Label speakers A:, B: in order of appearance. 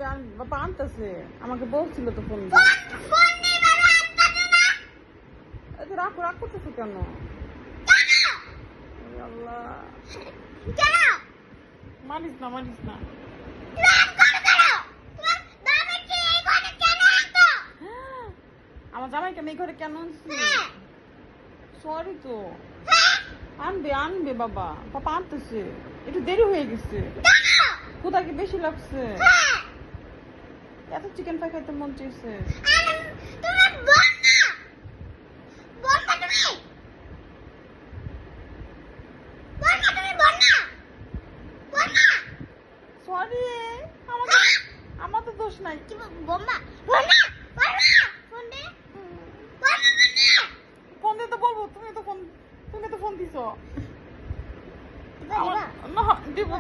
A: আনবে বাবা আনতেছে আমাকে বলছিল তো ফোন দিয়ে রাখো রাগ করতেছো কেন আল্লাহ মারিস না আমার জামাইকে আমি ঘরে কেন আনছি সরি তো আনবে বাবা পাপা আনতেছে একটু দেরি হয়ে গেছে কোথায় কি বেশি লাগছে এত চিকেন ফ্রাই খাইতে মন চাইছে সরি আমার তো দোষ নাই ফোন দিয়ে তো বলবো তুমি তো ফোন দিছো না দিব